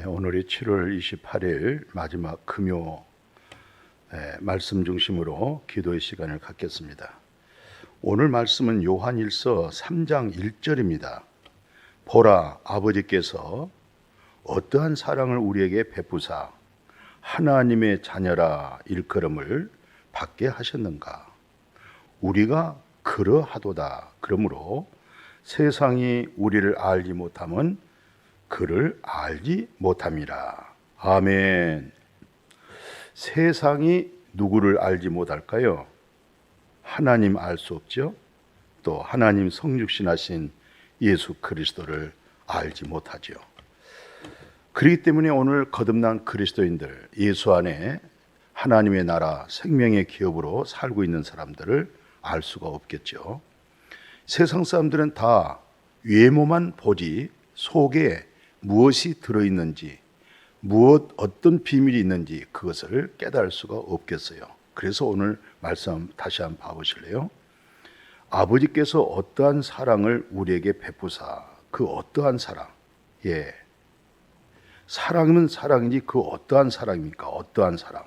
오늘이 7월 28일 마지막 금요 말씀 중심으로 기도의 시간을 갖겠습니다. 오늘 말씀은 요한일서 3장 1절입니다. 보라, 아버지께서 어떠한 사랑을 우리에게 베푸사 하나님의 자녀라 일컬음을 받게 하셨는가. 우리가 그러하도다. 그러므로 세상이 우리를 알지 못함은 그를 알지 못함이라. 아멘. 세상이 누구를 알지 못할까요? 하나님 알 수 없죠. 또 하나님 성육신하신 예수 그리스도를 알지 못하죠. 그렇기 때문에 오늘 거듭난 그리스도인들, 예수 안에 하나님의 나라 생명의 기업으로 살고 있는 사람들을 알 수가 없겠죠. 세상 사람들은 다 외모만 보지 속에 무엇이 들어있는지, 어떤 비밀이 있는지 그것을 깨달을 수가 없겠어요. 그래서 오늘 말씀 다시 한번 봐보실래요? 아버지께서 어떠한 사랑을 우리에게 베푸사, 그 어떠한 사랑, 사랑은 사랑이지 그 어떠한 사랑입니까? 어떠한 사랑,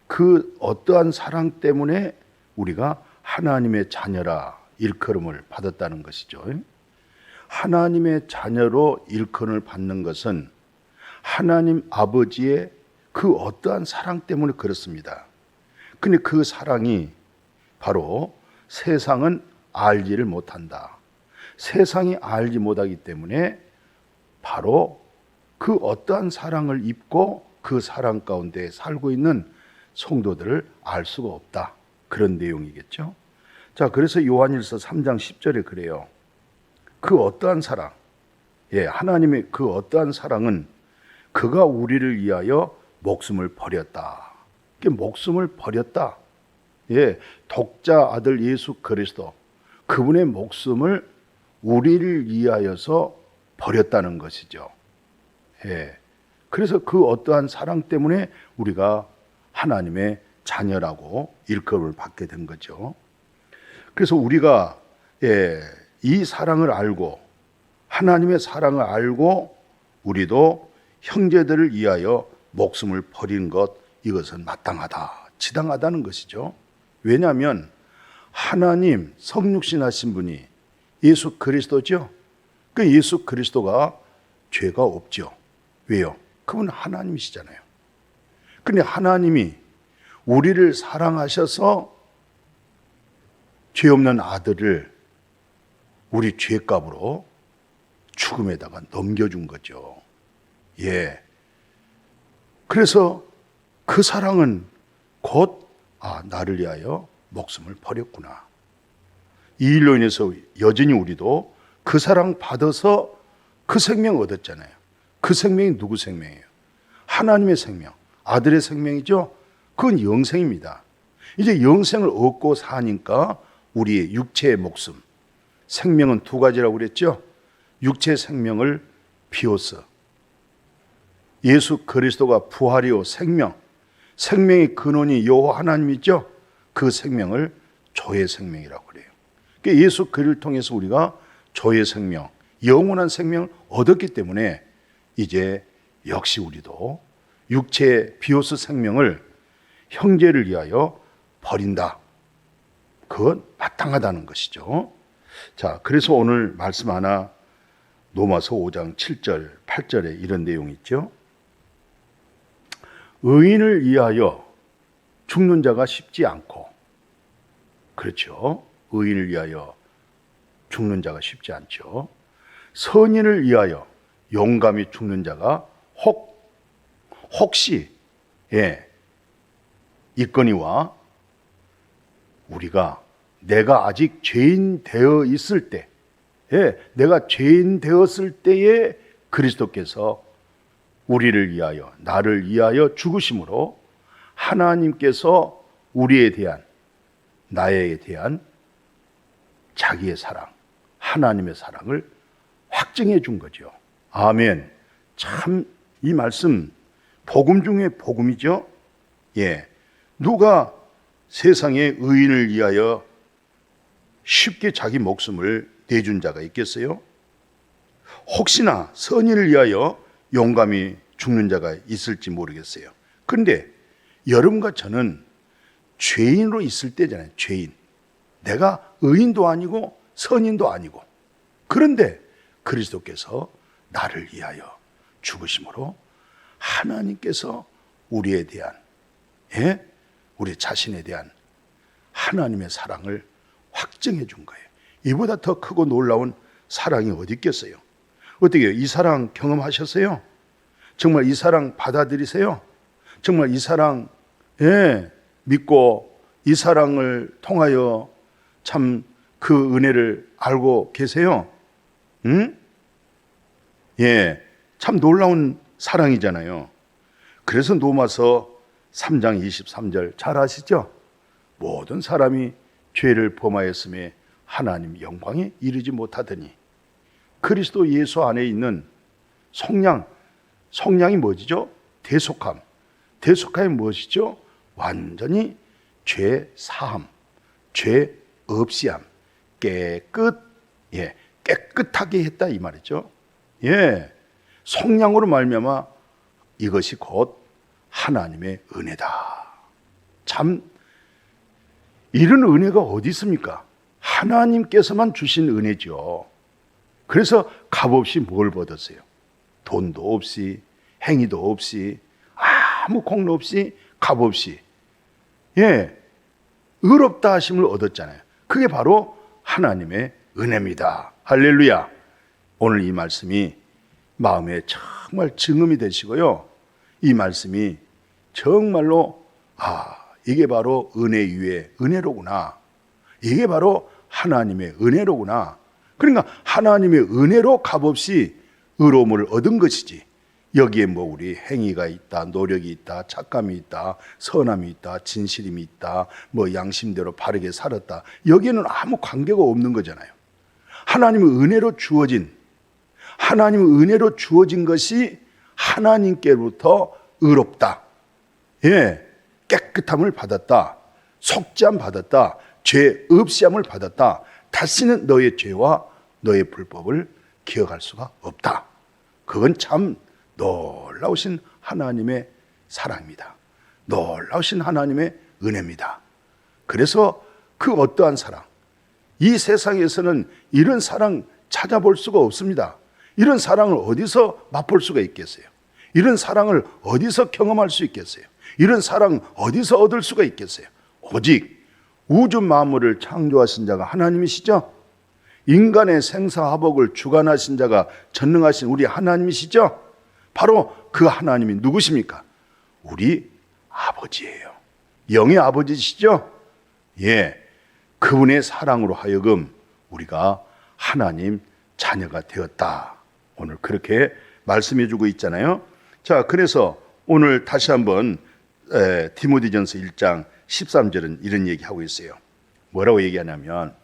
그 어떠한 사랑 때문에 우리가 하나님의 자녀라 일컬음을 받았다는 것이죠. 하나님의 자녀로 일컬음을 받는 것은 하나님 아버지의 그 어떠한 사랑 때문에 그렇습니다. 근데 그 사랑이 바로 세상은 알지를 못한다. 세상이 알지 못하기 때문에 바로 그 어떠한 사랑을 입고 그 사랑 가운데 살고 있는 성도들을 알 수가 없다. 그런 내용이겠죠. 자, 그래서 요한일서 3장 10절에 그래요. 그 어떠한 사랑, 하나님의 그 어떠한 사랑은 그가 우리를 위하여 목숨을 버렸다. 목숨을 버렸다. 독자 아들 예수 그리스도, 그분의 목숨을 우리를 위하여서 버렸다는 것이죠. 그래서 그 어떠한 사랑 때문에 우리가 하나님의 자녀라고 일컬음을 받게 된 거죠. 그래서 우리가 이 사랑을 알고 하나님의 사랑을 알고 우리도 형제들을 위하여 목숨을 버린 것, 이것은 마땅하다, 지당하다는 것이죠. 왜냐하면 하나님 성육신하신 분이 예수 그리스도죠. 그 예수 그리스도가 죄가 없죠. 왜요? 그분은 하나님이시잖아요. 그런데 하나님이 우리를 사랑하셔서 죄 없는 아들을 우리 죄값으로 죽음에다가 넘겨준 거죠. 그래서 그 사랑은 곧 나를 위하여 목숨을 버렸구나. 이 일로 인해서 여전히 우리도 그 사랑 받아서 그 생명 얻었잖아요. 그 생명이 누구 생명이에요? 하나님의 생명, 아들의 생명이죠. 그건 영생입니다. 이제 영생을 얻고 사니까 우리의 육체의 목숨, 생명은 두 가지라고 그랬죠. 육체 생명을 비워서 예수 그리스도가 부활이요 생명, 생명의 근원이 여호와 하나님이죠. 그 생명을 조의 생명이라고 그래요. 그러니까 예수 그리스도를 통해서 우리가 조의 생명, 영원한 생명을 얻었기 때문에 이제 역시 우리도 육체의 비오스 생명을 형제를 위하여 버린다. 그건 마땅하다는 것이죠. 자, 그래서 오늘 말씀 하나, 로마서 5장 7절, 8절에 이런 내용이 있죠. 의인을 위하여 죽는 자가 쉽지 않고, 그렇죠. 의인을 위하여 죽는 자가 쉽지 않죠. 선인을 위하여 용감히 죽는 자가 혹시 있거니와, 우리가 내가 아직 죄인 되어 있을 때, 내가 죄인 되었을 때에 그리스도께서 우리를 위하여, 나를 위하여 죽으심으로 하나님께서 우리에 대한, 나에 대한 자기의 사랑, 하나님의 사랑을 확증해 준 거죠. 아멘. 참 이 말씀 복음 중에 복음이죠. 누가 세상의 의인을 위하여 쉽게 자기 목숨을 내준 자가 있겠어요? 혹시나 선인을 위하여 용감히 죽는 자가 있을지 모르겠어요. 그런데 여러분과 저는 죄인으로 있을 때잖아요. 죄인. 내가 의인도 아니고 선인도 아니고. 그런데 그리스도께서 나를 위하여 죽으심으로 하나님께서 우리에 대한, 우리 자신에 대한 하나님의 사랑을 확증해 준 거예요. 이보다 더 크고 놀라운 사랑이 어디 있겠어요? 어떻게 이 사랑 경험하셨어요? 정말 이 사랑 받아들이세요? 정말 이 사랑 믿고 이 사랑을 통하여 참 그 은혜를 알고 계세요? 응? 참 놀라운 사랑이잖아요. 그래서 로마서 3장 23절 잘 아시죠? 모든 사람이 죄를 범하였음에 하나님 영광에 이르지 못하더니 그리스도 예수 안에 있는 속량이 뭐지죠? 대속함. 대속함이 무엇이죠? 완전히 죄 사함, 죄 없이함, 깨끗하게 했다 이 말이죠. 속량으로 말미암아 이것이 곧 하나님의 은혜다. 참 이런 은혜가 어디 있습니까? 하나님께서만 주신 은혜죠. 그래서 값없이 뭘 받았어요? 돈도 없이, 행위도 없이, 아무 공로 없이, 값없이 의롭다 하심을 얻었잖아요. 그게 바로 하나님의 은혜입니다. 할렐루야. 오늘 이 말씀이 마음에 정말 증음이 되시고요. 이 말씀이 정말로 이게 바로 은혜 위에 은혜로구나. 이게 바로 하나님의 은혜로구나. 그러니까 하나님의 은혜로 값없이 의로움을 얻은 것이지. 여기에 뭐 우리 행위가 있다, 노력이 있다, 착감이 있다, 선함이 있다, 진실함이 있다, 뭐 양심대로 바르게 살았다. 여기에는 아무 관계가 없는 거잖아요. 하나님의 은혜로 주어진 것이 하나님께로부터 의롭다. 깨끗함을 받았다. 속죄함 받았다. 죄 없이함을 받았다. 다시는 너의 죄와 너의 불법을 기억할 수가 없다. 그건 참 놀라우신 하나님의 사랑입니다. 놀라우신 하나님의 은혜입니다. 그래서 그 어떠한 사랑, 이 세상에서는 이런 사랑 찾아볼 수가 없습니다. 이런 사랑을 어디서 맛볼 수가 있겠어요? 이런 사랑을 어디서 경험할 수 있겠어요? 이런 사랑 어디서 얻을 수가 있겠어요? 오직 우주 만물을 창조하신 자가 하나님이시죠? 인간의 생사화복을 주관하신 자가 전능하신 우리 하나님이시죠? 바로 그 하나님이 누구십니까? 우리 아버지예요. 영의 아버지시죠? 그분의 사랑으로 하여금 우리가 하나님 자녀가 되었다. 오늘 그렇게 말씀해 주고 있잖아요. 자, 그래서 오늘 다시 한번 디모데전서 1장 13절은 이런 얘기하고 있어요. 뭐라고 얘기하냐면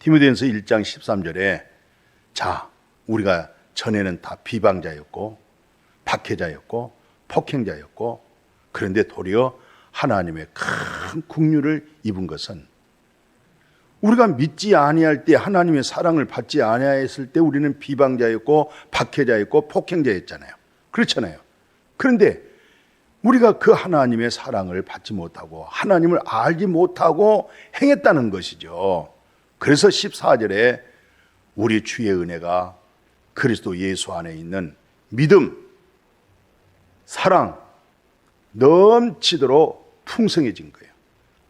디모데전서 1장 13절에 자, 우리가 전에는 다 비방자였고 박해자였고 폭행자였고 그런데 도리어 하나님의 큰 긍휼을 입은 것은 우리가 믿지 아니할 때 하나님의 사랑을 받지 아니하였을 때 우리는 비방자였고 박해자였고 폭행자였잖아요. 그렇잖아요. 그런데 우리가 그 하나님의 사랑을 받지 못하고 하나님을 알지 못하고 행했다는 것이죠. 그래서 14절에 우리 주의 은혜가 그리스도 예수 안에 있는 믿음, 사랑 넘치도록 풍성해진 거예요.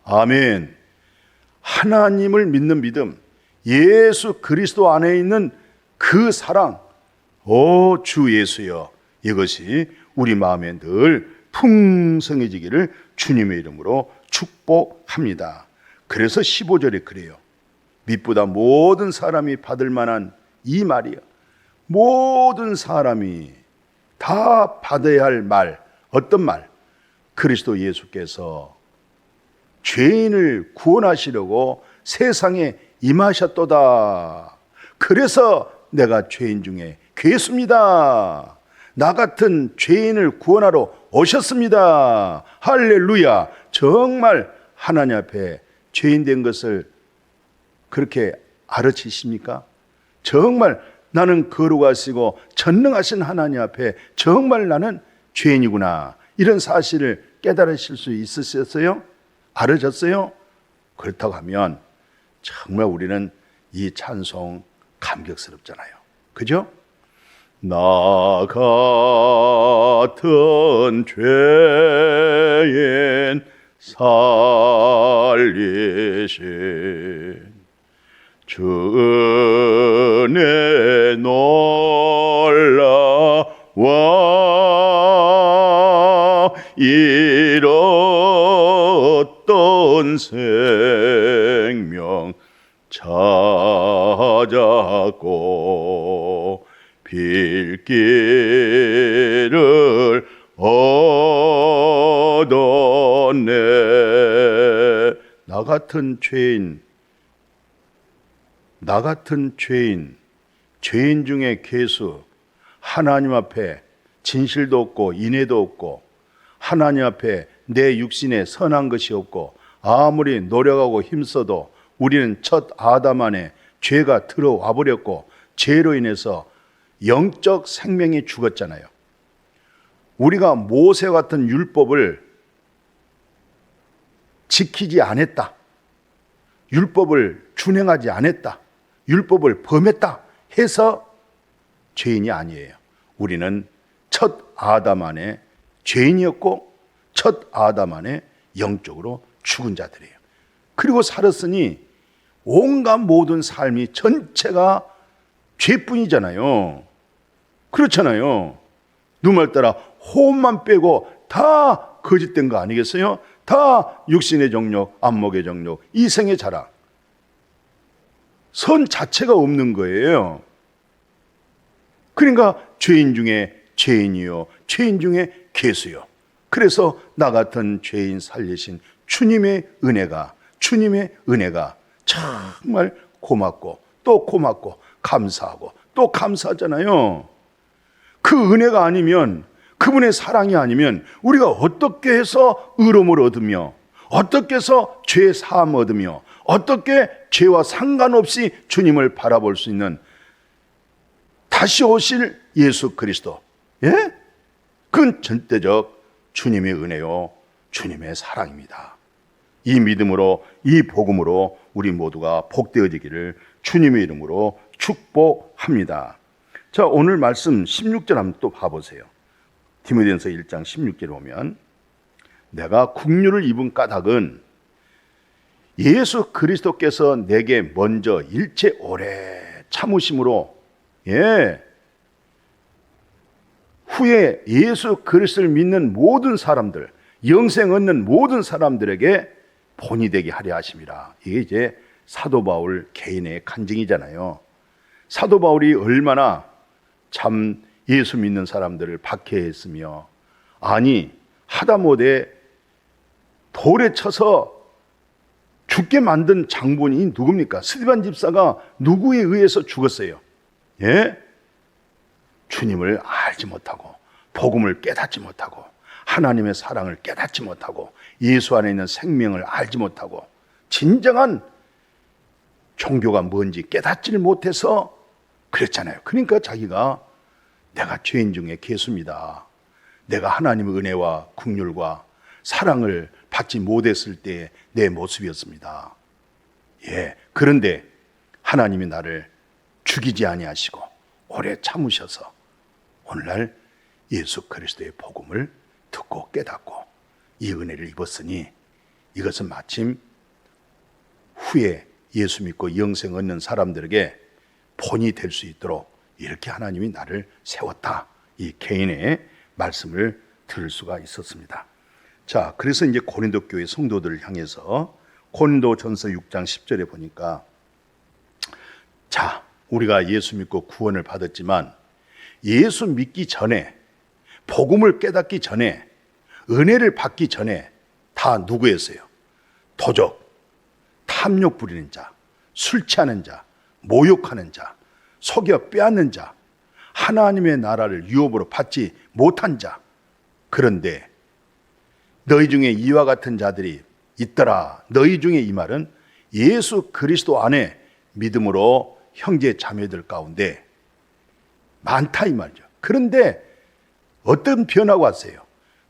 아멘. 하나님을 믿는 믿음, 예수 그리스도 안에 있는 그 사랑, 오 주 예수여, 이것이 우리 마음에 늘 풍성해지기를 주님의 이름으로 축복합니다. 그래서 15절에 그래요. 믿보다 모든 사람이 받을 만한 이 말이요. 모든 사람이 다 받아야 할 말, 어떤 말? 그리스도 예수께서 죄인을 구원하시려고 세상에 임하셨도다. 그래서 내가 죄인 중에 괴수입니다. 나 같은 죄인을 구원하러 오셨습니다. 할렐루야. 정말 하나님 앞에 죄인 된 것을 그렇게 알아채십니까? 정말 나는 거룩하시고 전능하신 하나님 앞에 정말 나는 죄인이구나, 이런 사실을 깨달으실 수 있으셨어요? 알으셨어요? 그렇다고 하면 정말 우리는 이 찬송 감격스럽잖아요. 그죠? 나 같은 죄인 살리신 주 은혜 놀라와 잃었던 생명 찾았고 빌 길을 얻었네. 나 같은 죄인, 죄인 중에 괴수, 하나님 앞에 진실도 없고 인애도 없고 하나님 앞에 내 육신에 선한 것이 없고 아무리 노력하고 힘써도 우리는 첫 아담 안에 죄가 들어와 버렸고 죄로 인해서 영적 생명이 죽었잖아요. 우리가 모세 같은 율법을 지키지 않았다, 율법을 준행하지 않았다, 율법을 범했다 해서 죄인이 아니에요. 우리는 첫 아담 안에 죄인이었고 첫 아담 안에 영적으로 죽은 자들이에요. 그리고 살았으니 온갖 모든 삶이 전체가 죄뿐이잖아요. 그렇잖아요. 누말 따라 호흡만 빼고 다 거짓된 거 아니겠어요? 다 육신의 정욕, 안목의 정욕, 이생의 자랑, 선 자체가 없는 거예요. 그러니까 죄인 중에 죄인이요, 죄인 중에 괴수요. 그래서 나 같은 죄인 살리신 주님의 은혜가 정말 고맙고 또 고맙고 감사하고 또 감사하잖아요. 그 은혜가 아니면, 그분의 사랑이 아니면 우리가 어떻게 해서 의로움을 얻으며, 어떻게 해서 죄 사함 얻으며, 어떻게 죄와 상관없이 주님을 바라볼 수 있는 다시 오실 예수 그리스도, 예? 그건 절대적 주님의 은혜요, 주님의 사랑입니다. 이 믿음으로, 이 복음으로 우리 모두가 복되어지기를 주님의 이름으로 축복합니다. 자, 오늘 말씀 16절 한번 또 봐보세요. 디모데전서 1장 16절에 보면, 내가 국류를 입은 까닭은 예수 그리스도께서 내게 먼저 일체 오래 참으심으로, 후에 예수 그리스도를 믿는 모든 사람들, 영생 얻는 모든 사람들에게 본이 되게 하려 하심이라. 이게 이제 사도 바울 개인의 간증이잖아요. 사도 바울이 얼마나 참 예수 믿는 사람들을 박해했으며, 아니 하다못해 돌에 쳐서 죽게 만든 장본인이 누굽니까? 스데반 집사가 누구에 의해서 죽었어요? 예? 주님을 알지 못하고, 복음을 깨닫지 못하고, 하나님의 사랑을 깨닫지 못하고, 예수 안에 있는 생명을 알지 못하고, 진정한 종교가 뭔지 깨닫지를 못해서 그랬잖아요. 그러니까 자기가 내가 죄인 중에 괴수입니다, 내가 하나님의 은혜와 긍휼과 사랑을 받지 못했을 때의 내 모습이었습니다. 예, 그런데 하나님이 나를 죽이지 아니하시고 오래 참으셔서 오늘날 예수 그리스도의 복음을 듣고 깨닫고 이 은혜를 입었으니, 이것은 마침 후에 예수 믿고 영생 얻는 사람들에게 본이 될 수 있도록 이렇게 하나님이 나를 세웠다, 이 개인의 말씀을 들을 수가 있었습니다. 자, 그래서 이제 고린도 교회 성도들을 향해서 고린도전서 6장 10절에 보니까, 자, 우리가 예수 믿고 구원을 받았지만 예수 믿기 전에, 복음을 깨닫기 전에, 은혜를 받기 전에 다 누구였어요? 도적, 탐욕 부리는 자, 술 취하는 자, 모욕하는 자, 속여 빼앗는 자, 하나님의 나라를 유업으로 받지 못한 자. 그런데 너희 중에 이와 같은 자들이 있더라. 너희 중에, 이 말은 예수 그리스도 안에 믿음으로 형제 자매들 가운데 많다 이 말이죠. 그런데 어떤 변화가 왔어요?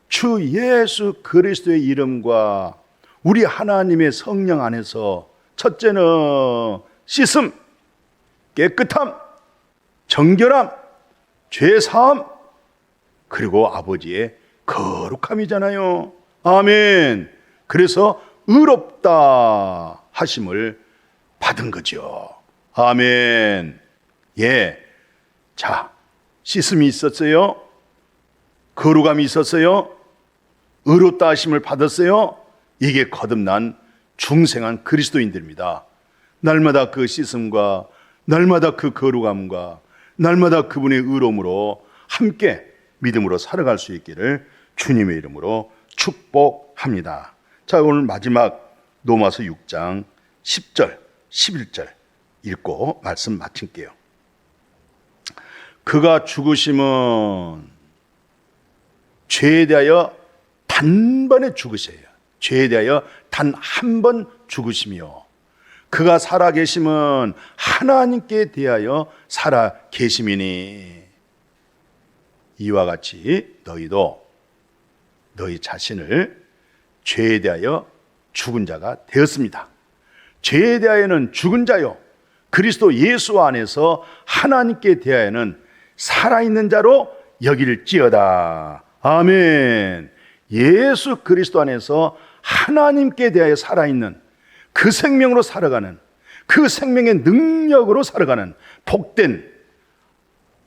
주 예수 그리스도의 이름과 우리 하나님의 성령 안에서 첫째는 씻음, 깨끗함, 정결함, 죄사함, 그리고 아버지의 거룩함이잖아요. 아멘. 그래서 의롭다 하심을 받은 거죠. 아멘. 예. 자, 씻음이 있었어요. 거룩함이 있었어요. 의롭다 하심을 받았어요. 이게 거듭난 중생한 그리스도인들입니다. 날마다 그 씻음과 날마다 그 거룩함과 날마다 그분의 의로움으로 함께 믿음으로 살아갈 수 있기를 주님의 이름으로 축복합니다. 자, 오늘 마지막 로마서 6장 10절, 11절 읽고 말씀 마칠게요. 그가 죽으심은 죄에 대하여 단번에 죽으셔요. 죄에 대하여 단 한 번 죽으시며 그가 살아 계심은 하나님께 대하여 살아 계심이니 이와 같이 너희도 너희 자신을 죄에 대하여 죽은 자가 되었습니다. 죄에 대하여는 죽은 자요 그리스도 예수 안에서 하나님께 대하여는 살아있는 자로 여길지어다. 아멘. 예수 그리스도 안에서 하나님께 대하여 살아있는 그 생명으로 살아가는 그 생명의 능력으로 살아가는 복된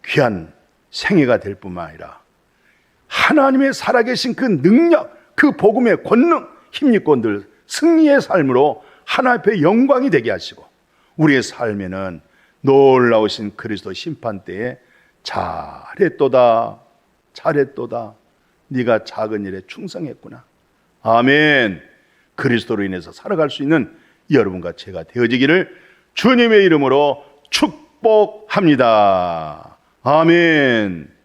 귀한 생애가 될 뿐만 아니라 하나님의 살아계신 그 능력, 그 복음의 권능, 힘입고 늘 승리의 삶으로 하나님 앞에 영광이 되게 하시고 우리의 삶에는 놀라우신 그리스도 심판대에 잘했도다 잘했도다 네가 작은 일에 충성했구나. 아멘. 그리스도로 인해서 살아갈 수 있는 여러분과 제가 되어지기를 주님의 이름으로 축복합니다. 아멘.